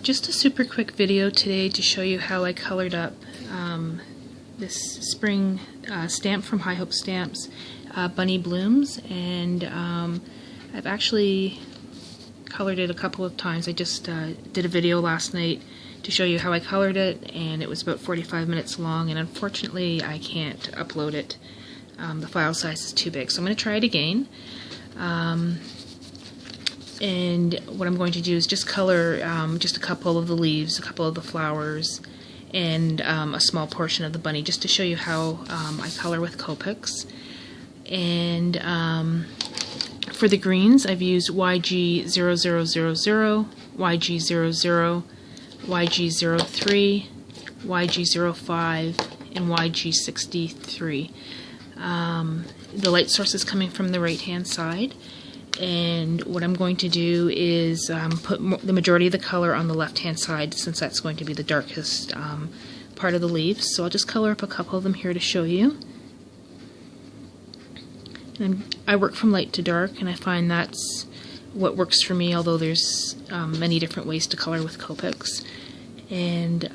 Just a super quick video today to show you how I colored up this spring stamp from High Hope Stamps, Bunny Blooms, and I've actually colored it a couple of times. I just did a video last night to show you how I colored it, and it was about 45 minutes long, and unfortunately I can't upload it. The file size is too big, so I'm going to try it again. And what I'm going to do is just color just a couple of the leaves, a couple of the flowers, and a small portion of the bunny, just to show you how I color with Copics. And for the greens, I've used YG0000, YG00, YG03, YG05, and YG63. The light source is coming from the right-hand side. And what I'm going to do is put the majority of the color on the left-hand side, since that's going to be the darkest part of the leaves. So I'll just color up a couple of them here to show you. And I work from light to dark, and I find that's what works for me, although there's many different ways to color with Copics. And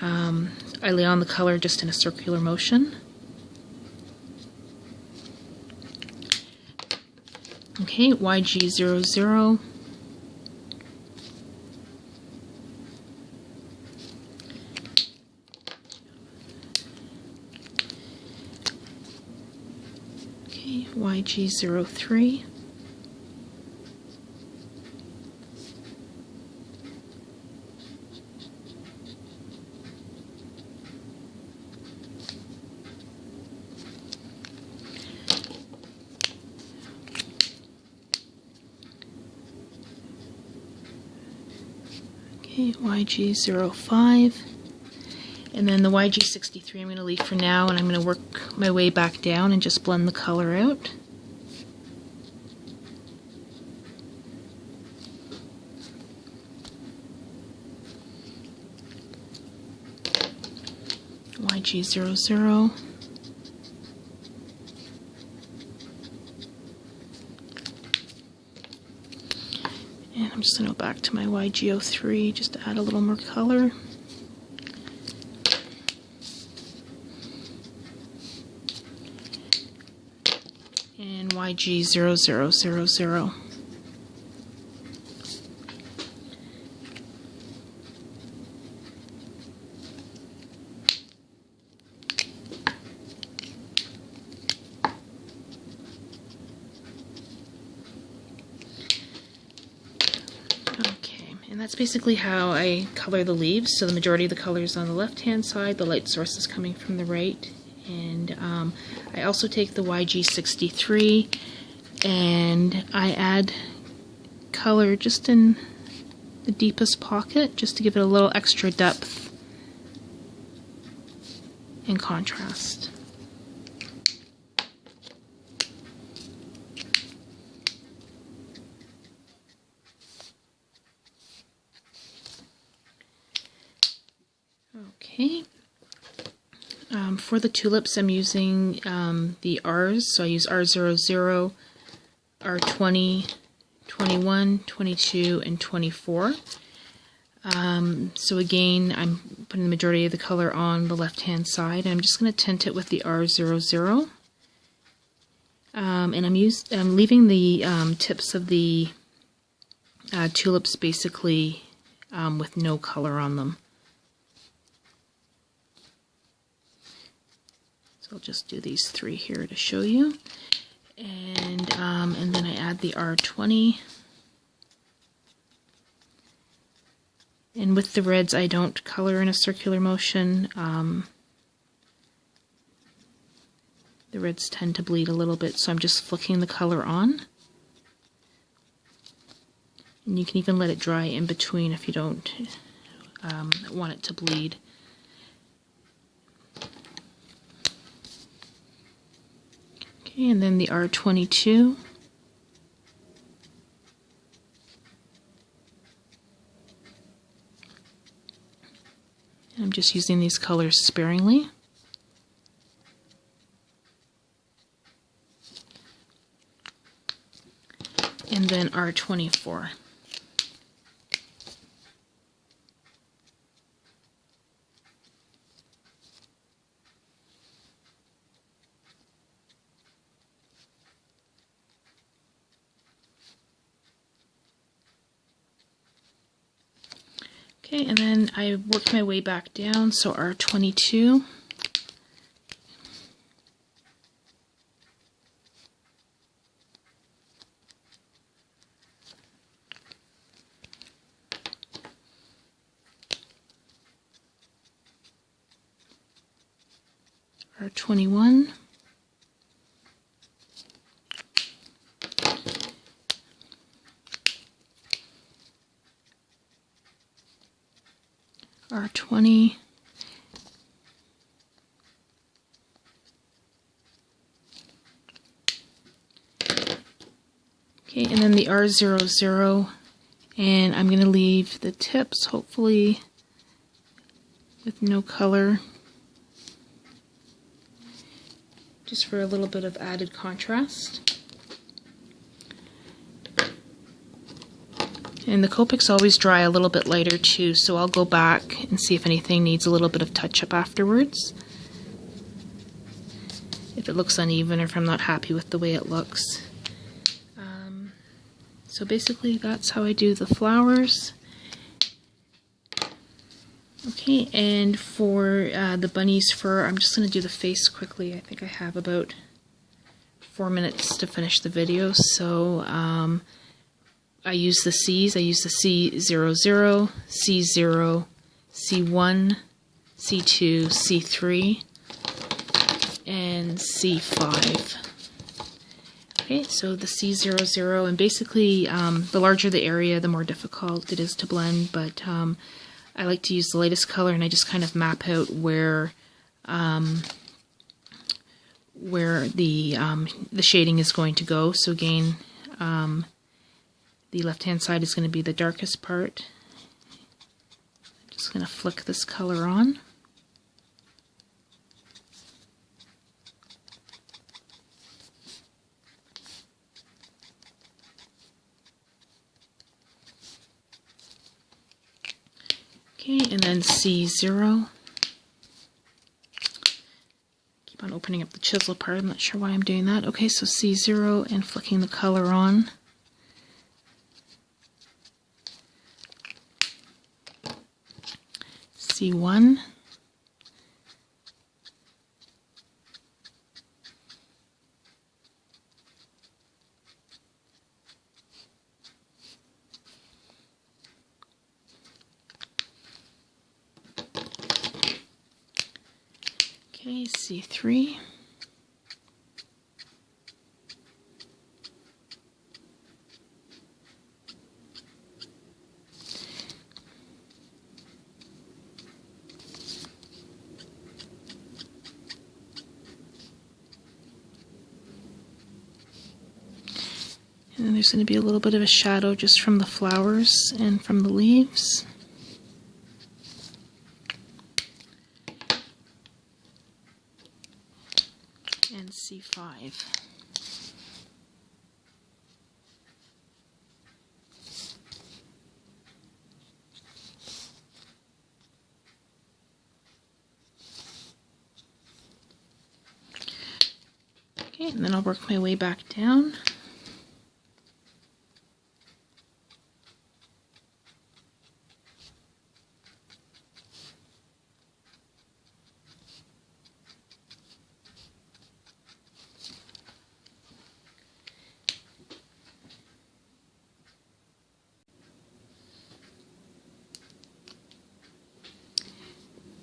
I lay on the color just in a circular motion. Okay, YG00, okay, YG03, YG05, and then the YG63 I'm going to leave for now, and I'm going to work my way back down and just blend the color out. YG00, and I'm just going to go back to my YG03 just to add a little more color. And YG0000. And that's basically how I color the leaves. So the majority of the color is on the left-hand side, the light source is coming from the right. And I also take the YG63 and I add color just in the deepest pocket, just to give it a little extra depth and contrast. Okay, for the tulips I'm using the R's, so I use R00, R20, 21, 22, and 24. So again, I'm putting the majority of the color on the left-hand side, and I'm just going to tint it with the R00. And I'm leaving the tips of the tulips basically with no color on them. So I'll just do these three here to show you, and then I add the R20. And with the reds, I don't color in a circular motion. The reds tend to bleed a little bit, so I'm just flicking the color on. And you can even let it dry in between if you don't want it to bleed. And then the R22. And I'm just using these colors sparingly. And then R24. Okay, and then I work my way back down, so R22. R21. R20. Okay, and then the R00, and I'm going to leave the tips, hopefully, with no color, just for a little bit of added contrast. And the Copics always dry a little bit lighter too, so I'll go back and see if anything needs a little bit of touch-up afterwards. If it looks uneven or if I'm not happy with the way it looks. So basically that's how I do the flowers. Okay, and for the bunny's fur, I'm just going to do the face quickly. I think I have about 4 minutes to finish the video, so I use the C's. I use the C00, C0, C1, C2, C3, and C5. Okay, so the C00, and basically the larger the area, the more difficult it is to blend, but I like to use the lightest color, and I just kind of map out where the shading is going to go. So again, the left-hand side is going to be the darkest part. I'm just going to flick this color on. Okay, and then C0. Keep on opening up the chisel part, I'm not sure why I'm doing that. Okay, so C0 and flicking the color on. C1. Okay, C3. And then there's going to be a little bit of a shadow just from the flowers and from the leaves. And C5. Okay, and then I'll work my way back down.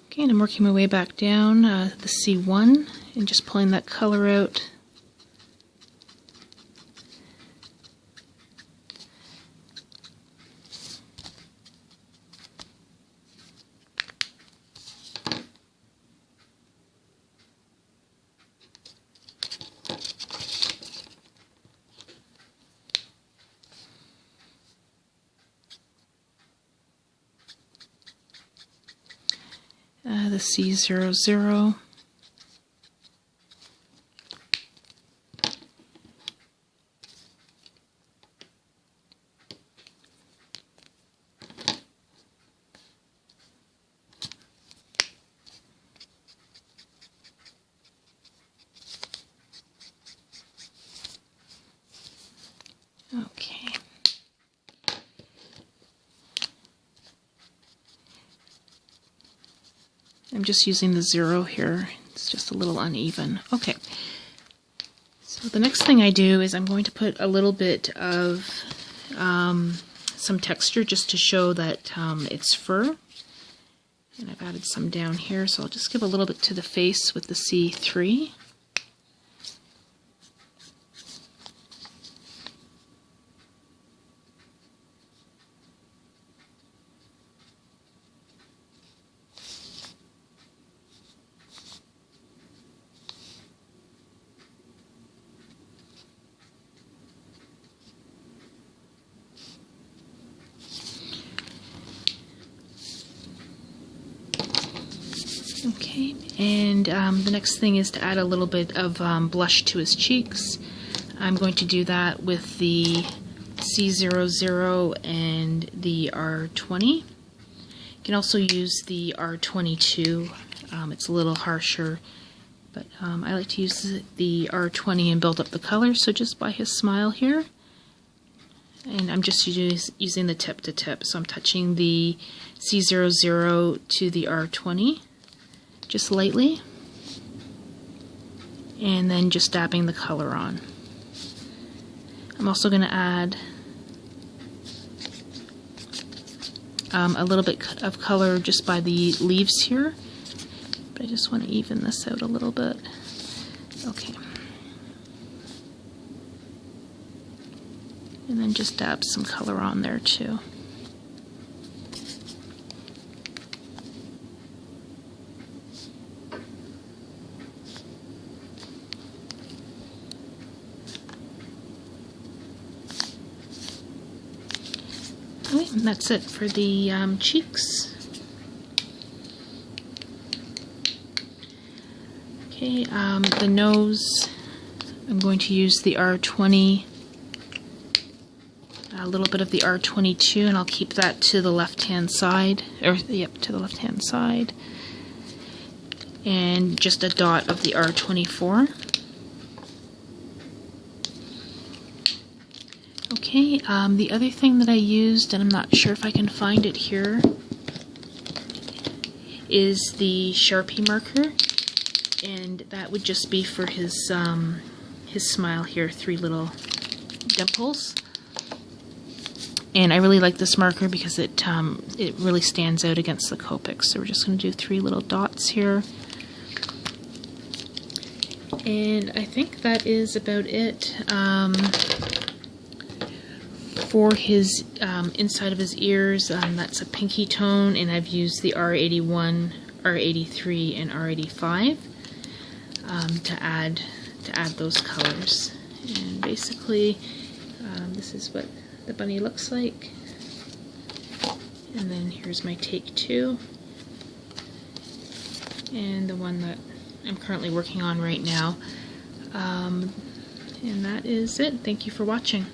Okay, and I'm working my way back down the C1 and just pulling that color out. The C00. Okay. I'm just using the 0 here. It's just a little uneven. Okay. So the next thing I do is I'm going to put a little bit of some texture just to show that it's fur. And I've added some down here, so I'll just give a little bit to the face with the C3. Okay, and the next thing is to add a little bit of blush to his cheeks. I'm going to do that with the C00 and the R20. You can also use the R22. It's a little harsher, but I like to use the R20 and build up the color, so just by his smile here. And I'm just using the tip to tip, so I'm touching the C00 to the R20. Just lightly, and then just dabbing the color on. I'm also going to add a little bit of color just by the leaves here, but I just want to even this out a little bit. Okay. And then just dab some color on there too. And that's it for the cheeks. Okay, the nose, I'm going to use the R20, a little bit of the R22, and I'll keep that to the left-hand side, or yep, to the left-hand side, and just a dot of the R24. Okay, the other thing that I used, and I'm not sure if I can find it here, is the Sharpie marker, and that would just be for his smile here, 3 little dimples. And I really like this marker because it really stands out against the Copic. So we're just going to do 3 little dots here. And I think that is about it. For his inside of his ears, that's a pinky tone, and I've used the R81, R83, and R85 to add those colors. And basically, this is what the bunny looks like. And then here's my take 2, and the one that I'm currently working on right now. And that is it. Thank you for watching.